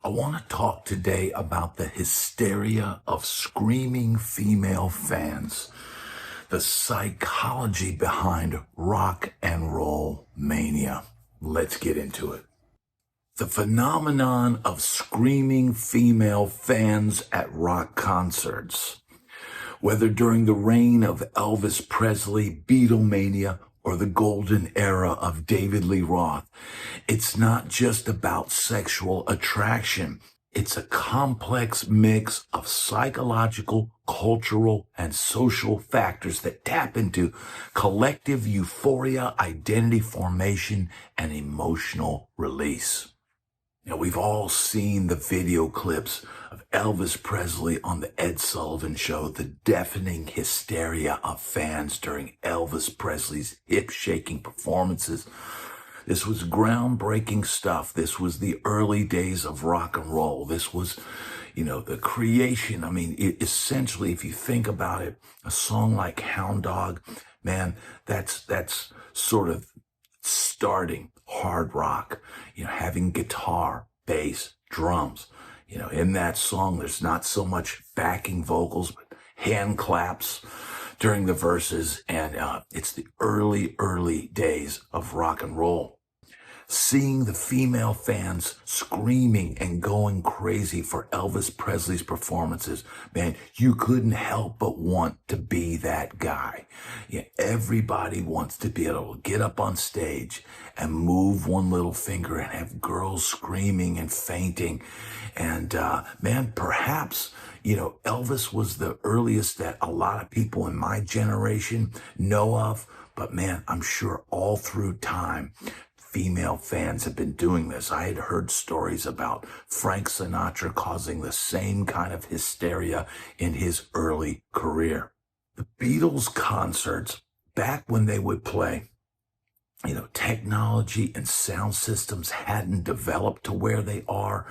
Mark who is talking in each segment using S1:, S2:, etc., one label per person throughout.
S1: I want to talk today about the hysteria of screaming female fans, the psychology behind rock and roll mania. Let's get into it. The phenomenon of screaming female fans at rock concerts, whether during the reign of Elvis Presley, Beatlemania, or the golden era of David Lee Roth, it's not just about sexual attraction. It's a complex mix of psychological, cultural, and social factors that tap into collective euphoria, identity formation, and emotional release. Now, we've all seen the video clips of Elvis Presley on the Ed Sullivan Show, the deafening hysteria of fans during Elvis Presley's hip-shaking performances. This was groundbreaking stuff. This was the early days of rock and roll. This was, the creation. Essentially, if you think about it, a song like Hound Dog, man, that's sort of starting hard rock, having guitar, bass, drums. In that song, there's not so much backing vocals, but hand claps during the verses. And it's the early days of rock and roll. Seeing the female fans screaming and going crazy for Elvis Presley's performances, man, you couldn't help but want to be that guy. Everybody wants to be able to get up on stage and move one little finger and have girls screaming and fainting. And man, perhaps, Elvis was the earliest that a lot of people in my generation know of. But man, I'm sure all through time, female fans have been doing this. I had heard stories about Frank Sinatra causing the same kind of hysteria in his early career. The Beatles concerts, back when they would play, technology and sound systems hadn't developed to where they are,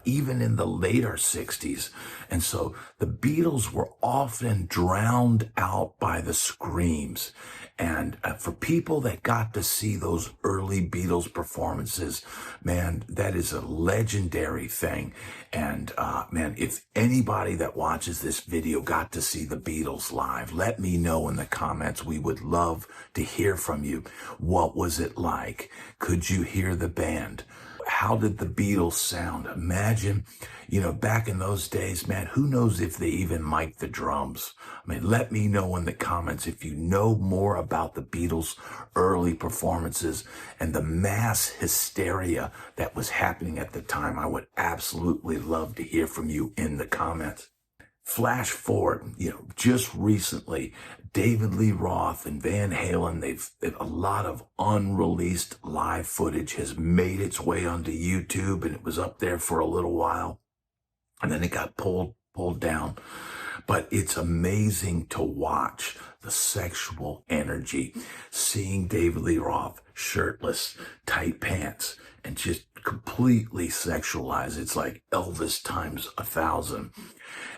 S1: even in the later 60s. And so the Beatles were often drowned out by the screams. And for people that got to see those early Beatles performances, man, that is a legendary thing. And man, if anybody that watches this video got to see the Beatles live, let me know in the comments. We would love to hear from you. What was it like? Could you hear the band? How did the Beatles sound? Imagine, back in those days, man, who knows if they even mic'd the drums? Let me know in the comments if you know more about the Beatles' early performances and the mass hysteria that was happening at the time. I would absolutely love to hear from you in the comments. Flash forward, just recently, David Lee Roth and Van Halen, they've a lot of unreleased live footage has made its way onto YouTube, and it was up there for a little while, and then it got pulled down. But it's amazing to watch the sexual energy, seeing David Lee Roth shirtless, tight pants, and just completely sexualized. It's like Elvis times 1,000.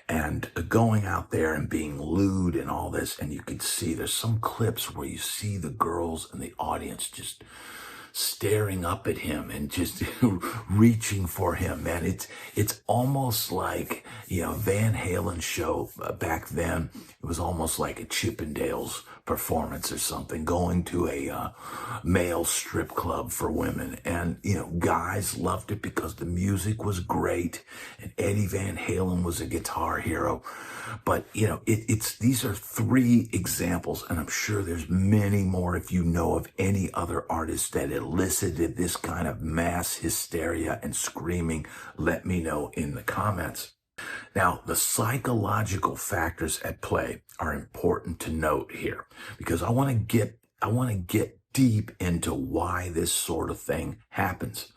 S1: And going out there and being lewd and all this, and you could see there's some clips where you see the girls in the audience just staring up at him and just reaching for him, man. It's almost like, Van Halen show back then. It was almost like a Chippendales performance or something, going to a male strip club for women. And, guys loved it because the music was great and Eddie Van Halen was a guitar hero. But, these are 3 examples, and I'm sure there's many more if you know of any other artists that elicited this kind of mass hysteria and screaming. Let me know in the comments. Now, the psychological factors at play are important to note here, because I want to get deep into why this sort of thing happens.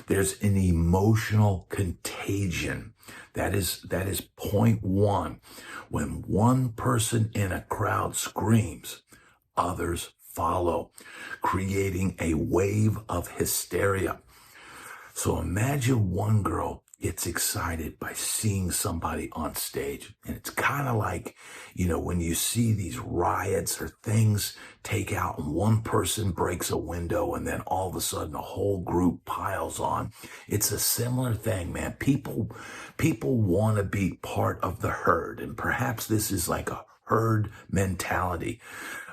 S1: There's an emotional contagion. That is point 1. When one person in a crowd screams, others follow, creating a wave of hysteria. So imagine one girl gets excited by seeing somebody on stage. And it's kind of like, when you see these riots or things take out and one person breaks a window and then all of a sudden a whole group piles on. It's a similar thing, man. People want to be part of the herd. And perhaps this is like a herd mentality.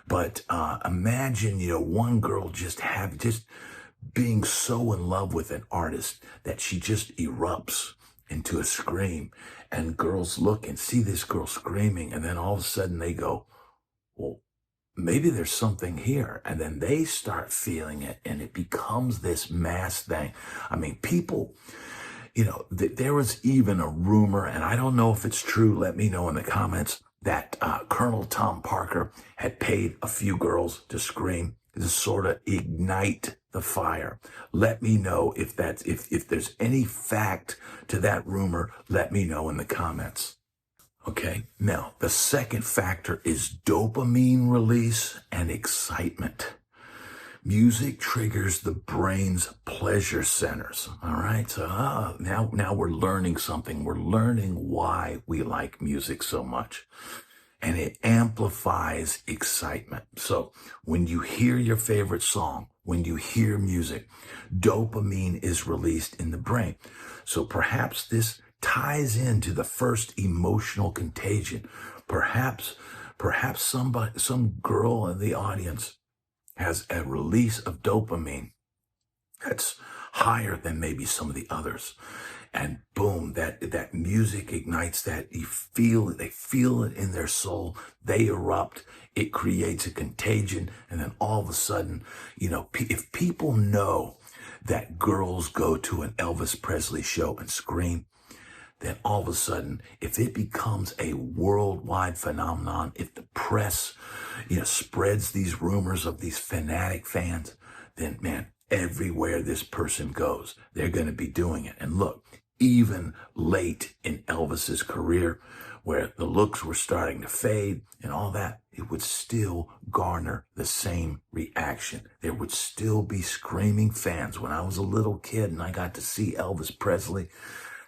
S1: But imagine, one girl just being so in love with an artist that she just erupts into a scream, and girls look and see this girl screaming, and then all of a sudden they go, well, maybe there's something here. And then they start feeling it, and it becomes this mass thing. I mean, people, there was even a rumor, and I don't know if it's true, let me know in the comments, that Colonel Tom Parker had paid a few girls to scream to sort of ignite the fire. Let me know if there's any fact to that rumor. Let me know in the comments. Okay, now the second factor is dopamine release and excitement. Music triggers the brain's pleasure centers. All right, so now we're learning something. We're learning why we like music so much. And it amplifies excitement. So when you hear your favorite song, when you hear music, dopamine is released in the brain. So perhaps this ties into the first emotional contagion. Perhaps some girl in the audience has a release of dopamine that's higher than maybe some of the others. And boom, that music ignites that. They feel it in their soul. They erupt. It creates a contagion. And then all of a sudden, if people know that girls go to an Elvis Presley show and scream, then all of a sudden, if it becomes a worldwide phenomenon, if the press, spreads these rumors of these fanatic fans, then man, everywhere this person goes, they're going to be doing it. And look, even late in Elvis's career, where the looks were starting to fade and all that, it would still garner the same reaction. There would still be screaming fans. When I was a little kid and I got to see Elvis Presley,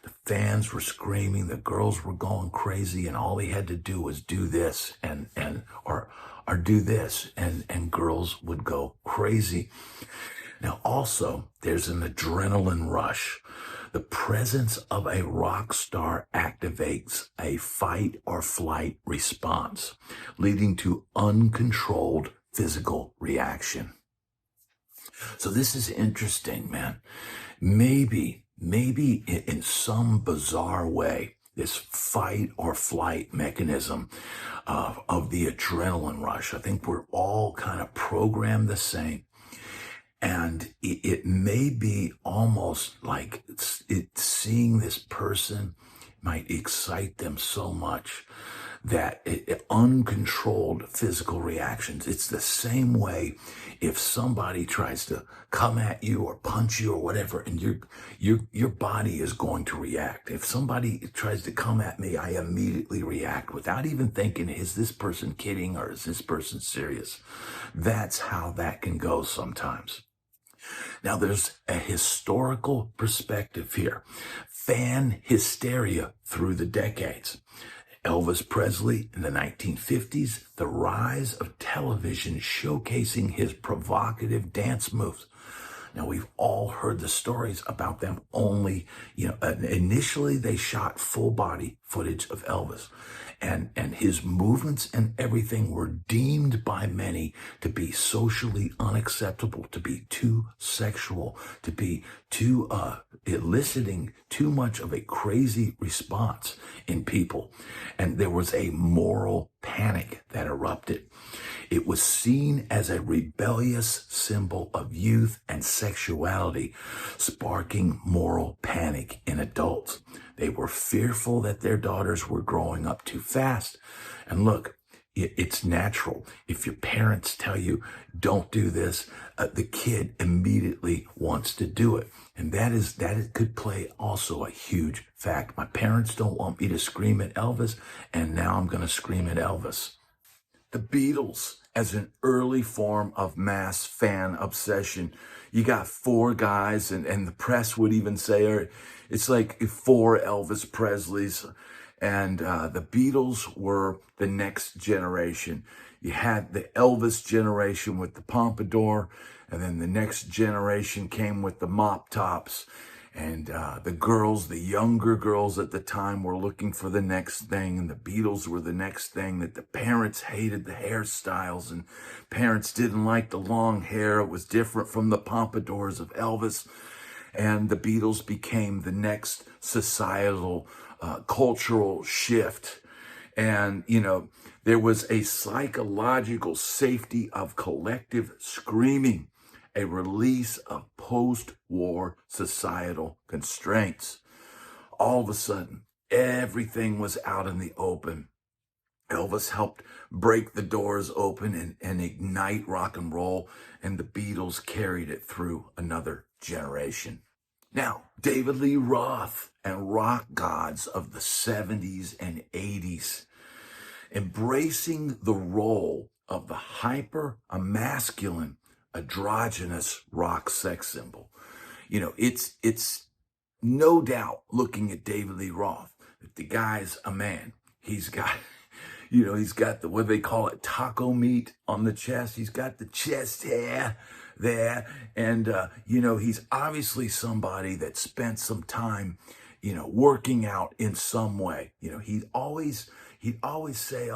S1: the fans were screaming, the girls were going crazy, and all he had to do was do this or do this, and girls would go crazy. Now also, there's an adrenaline rush. The presence of a rock star activates a fight or flight response, leading to uncontrolled physical reaction. So this is interesting, man. Maybe in some bizarre way, this fight or flight mechanism of the adrenaline rush, I think we're all kind of programmed the same. And it may be almost like seeing this person might excite them so much that uncontrolled physical reactions. It's the same way if somebody tries to come at you or punch you or whatever, and your body is going to react. If somebody tries to come at me, I immediately react without even thinking, is this person kidding or is this person serious? That's how that can go sometimes. Now, there's a historical perspective here. Fan hysteria through the decades. Elvis Presley in the 1950s, the rise of television showcasing his provocative dance moves. Now, we've all heard the stories about them only, initially they shot full body footage of Elvis. And his movements and everything were deemed by many to be socially unacceptable, to be too sexual, to be too eliciting too much of a crazy response in people. And there was a moral panic that erupted. It was seen as a rebellious symbol of youth and sexuality, sparking moral panic in adults. They were fearful that their daughters were growing up too fast. And look, it's natural. If your parents tell you, don't do this, the kid immediately wants to do it. And that could play also a huge fact. My parents don't want me to scream at Elvis, and now I'm going to scream at Elvis. The Beatles as an early form of mass fan obsession. You got four guys, and the press would even say it's like four Elvis Presleys. And the Beatles were the next generation. You had the Elvis generation with the pompadour, and then the next generation came with the mop tops. And the girls, the younger girls at the time, were looking for the next thing, and the Beatles were the next thing. That the parents hated the hairstyles, and parents didn't like the long hair. It was different from the pompadours of Elvis. And the Beatles became the next societal, cultural shift. And, there was a psychological safety of collective screaming, a release of post-war societal constraints. All of a sudden, everything was out in the open. Elvis helped break the doors open and ignite rock and roll, and the Beatles carried it through another generation. Now, David Lee Roth and rock gods of the 70s and 80s, embracing the role of the hyper-masculine, androgynous rock sex symbol. It's no doubt, looking at David Lee Roth, that the guy's a man. He's got the, what they call it, taco meat on the chest. He's got the chest hair there. And, he's obviously somebody that spent some time, working out in some way. He'd always say,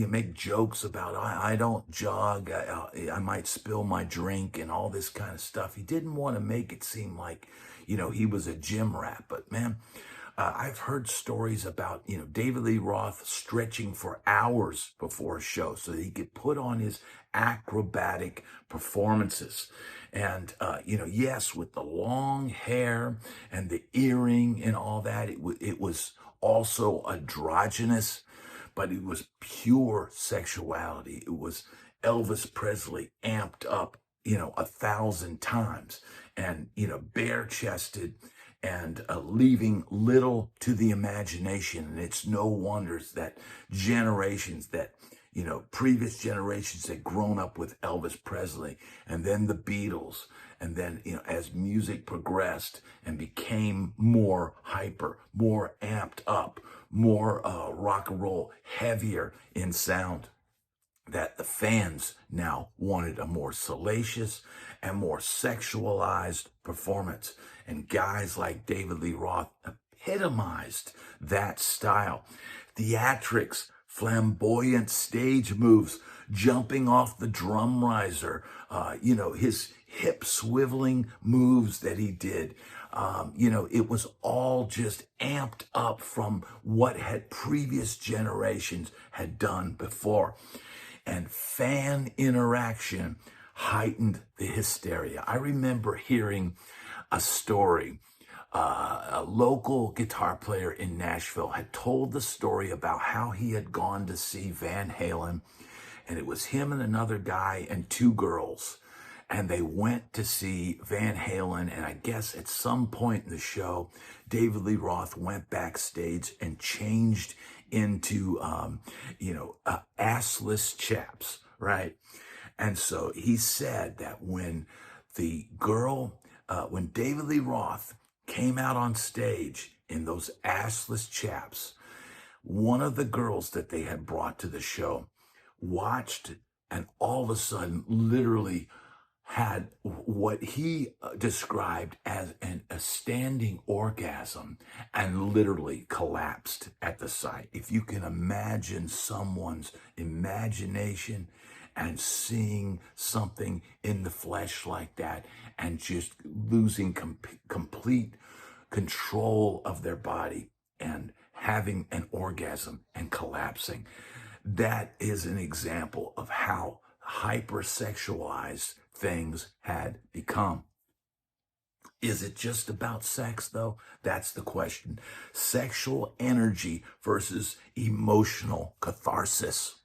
S1: make jokes about, I don't jog. I might spill my drink and all this kind of stuff. He didn't want to make it seem like, he was a gym rat. But man, I've heard stories about, David Lee Roth stretching for hours before a show so that he could put on his acrobatic performances. And, yes, with the long hair and the earring and all that, it was also androgynous, but it was pure sexuality. It was Elvis Presley amped up, 1,000 times, and, bare-chested, and leaving little to the imagination. And it's no wonder that previous generations had grown up with Elvis Presley, and then the Beatles, and then, as music progressed and became more hyper, more amped up, more rock and roll, heavier in sound, that the fans now wanted a more salacious and more sexualized performance. And guys like David Lee Roth epitomized that style. Theatrics, flamboyant stage moves, jumping off the drum riser, his hip swiveling moves that he did. It was all just amped up from what previous generations had done before. And fan interaction heightened the hysteria. I remember hearing a story. A local guitar player in Nashville had told the story about how he had gone to see Van Halen, and it was him and another guy and two girls. And they went to see Van Halen, and I guess at some point in the show, David Lee Roth went backstage and changed into, assless chaps, right? And so he said that when when David Lee Roth came out on stage in those assless chaps, one of the girls that they had brought to the show watched, and all of a sudden literally had what he described as a standing orgasm and literally collapsed at the sight. If you can imagine someone's imagination and seeing something in the flesh like that and just losing complete control of their body and having an orgasm and collapsing, that is an example of how hypersexualized things had become. Is it just about sex, though? That's the question. Sexual energy versus emotional catharsis.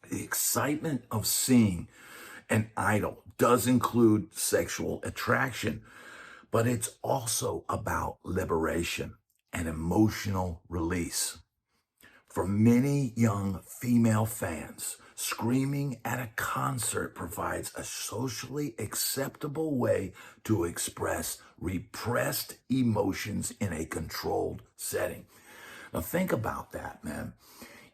S1: The excitement of seeing an idol does include sexual attraction, but it's also about liberation and emotional release. For many young female fans, Screaming at a concert provides a socially acceptable way to express repressed emotions in a controlled setting. Now, think about that, man.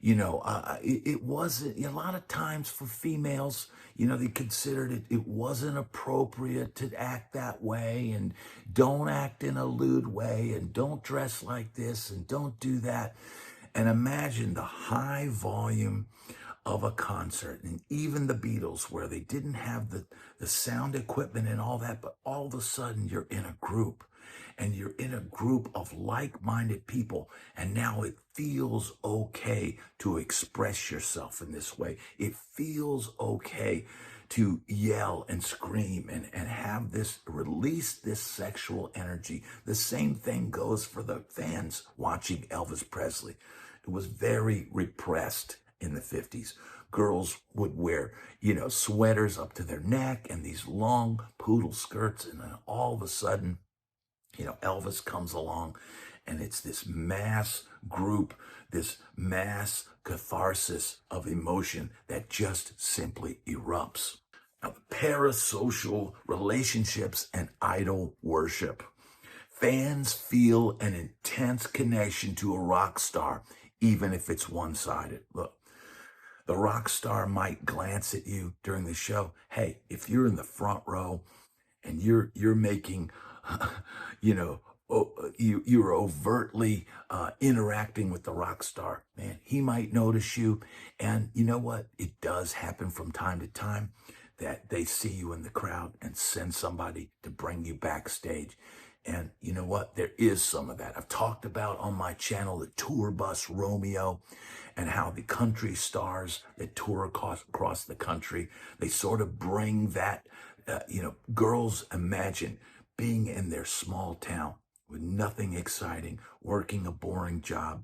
S1: It wasn't, a lot of times for females, they considered it wasn't appropriate to act that way, and don't act in a lewd way, and don't dress like this, and don't do that. And imagine the high volume of a concert, and even the Beatles, where they didn't have the sound equipment and all that, but all of a sudden you're in a group, and you're in a group of like-minded people, and now it feels okay to express yourself in this way. It feels okay to yell and scream and have this, release this sexual energy. The same thing goes for the fans watching Elvis Presley. It was very repressed in the 50s. Girls would wear, sweaters up to their neck and these long poodle skirts. And then all of a sudden, Elvis comes along, and it's this mass group, this mass catharsis of emotion that just simply erupts. Now, the parasocial relationships and idol worship. Fans feel an intense connection to a rock star, even if it's one-sided. Look, the rock star might glance at you during the show. Hey, if you're in the front row and you're making, you're overtly interacting with the rock star, man, he might notice you. And you know what? It does happen from time to time that they see you in the crowd and send somebody to bring you backstage. And you know what? There is some of that. I've talked about on my channel the tour bus Romeo, and how the country stars that tour across the country, they sort of bring that, girls imagine being in their small town with nothing exciting, working a boring job.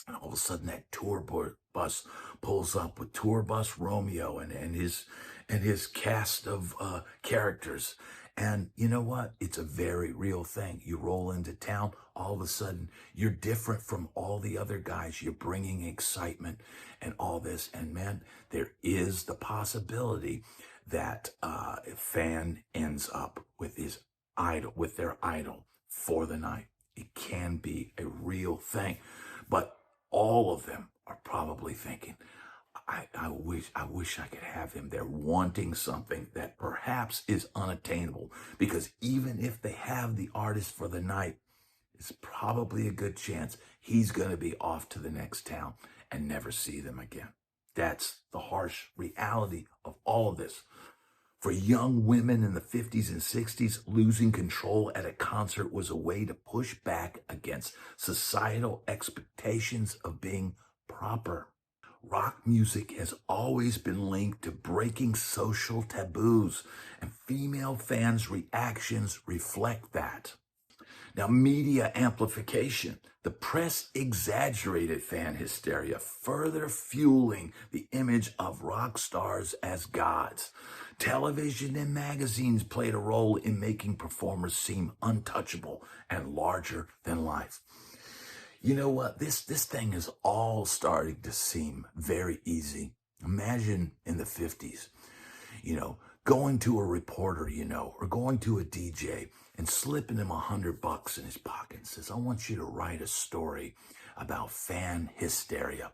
S1: And all of a sudden that tour bus pulls up with Tour Bus Romeo and his cast of characters. And you know what? It's a very real thing. You roll into town, all of a sudden you're different from all the other guys. You're bringing excitement and all this. And man, there is the possibility that a fan ends up with their idol for the night. It can be a real thing, but all of them are probably thinking, I wish I could have him. They're wanting something that perhaps is unattainable, because even if they have the artist for the night, it's probably a good chance he's going to be off to the next town and never see them again. That's the harsh reality of all of this. For young women in the 50s and 60s, losing control at a concert was a way to push back against societal expectations of being proper. Rock music has always been linked to breaking social taboos, and female fans' reactions reflect that. Now, media amplification. The press exaggerated fan hysteria, further fueling the image of rock stars as gods. Television and magazines played a role in making performers seem untouchable and larger than life. You know what? This thing is all starting to seem very easy. Imagine in the 50s, going to a reporter, or going to a DJ and slipping him $100 in his pocket and says, I want you to write a story about fan hysteria.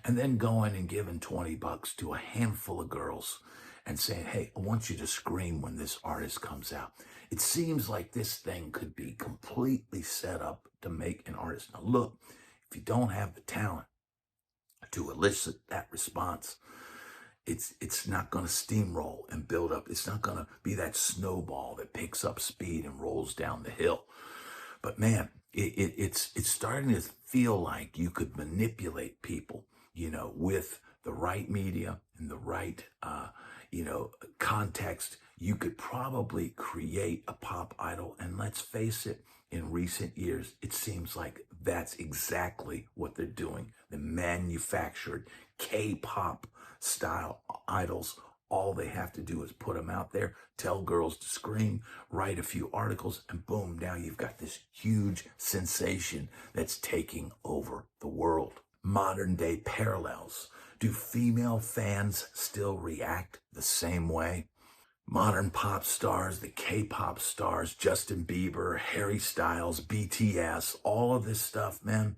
S1: And then going and giving $20 to a handful of girls and saying, hey, I want you to scream when this artist comes out. It seems like this thing could be completely set up to make an artist. Now look, if you don't have the talent to elicit that response, it's not going to steamroll and build up. It's not going to be that snowball that picks up speed and rolls down the hill. But man, it's starting to feel like you could manipulate people, with the right media and the right, context. You could probably create a pop idol. And let's face it, in recent years, it seems like that's exactly what they're doing. The manufactured K-pop style idols. All they have to do is put them out there, tell girls to scream, write a few articles, and boom, now you've got this huge sensation that's taking over the world. modern day parallels. Do female fans still react the same way? Modern pop stars, the K-pop stars, Justin Bieber, Harry Styles, BTS, all of this stuff, man,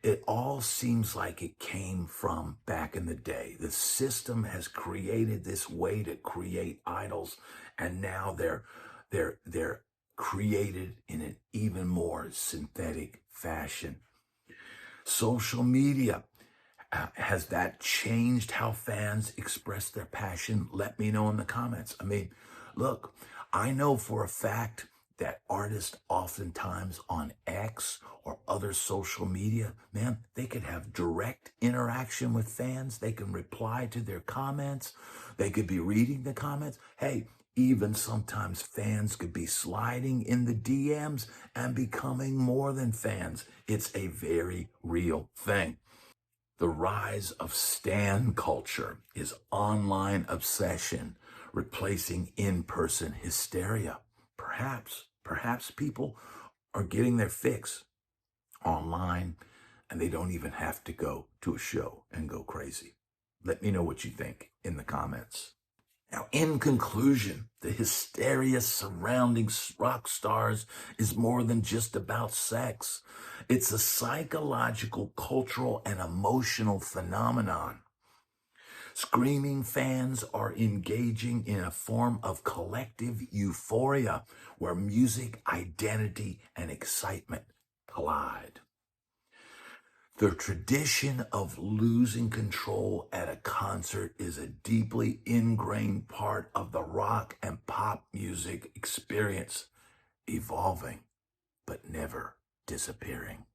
S1: it all seems like it came from back in the day. The system has created this way to create idols, and now they're created in an even more synthetic fashion. Social media, has that changed how fans express their passion? Let me know in the comments. I mean, look, I know for a fact that artists oftentimes on X or other social media, man, they could have direct interaction with fans. They can reply to their comments. They could be reading the comments. Hey, even sometimes fans could be sliding in the DMs and becoming more than fans. It's a very real thing. The rise of stan culture is online obsession replacing in-person hysteria. Perhaps people are getting their fix online and they don't even have to go to a show and go crazy. Let me know what you think in the comments. Now, in conclusion, the hysteria surrounding rock stars is more than just about sex. It's a psychological, cultural, and emotional phenomenon. Screaming fans are engaging in a form of collective euphoria where music, identity, and excitement collide. The tradition of losing control at a concert is a deeply ingrained part of the rock and pop music experience, evolving but never disappearing.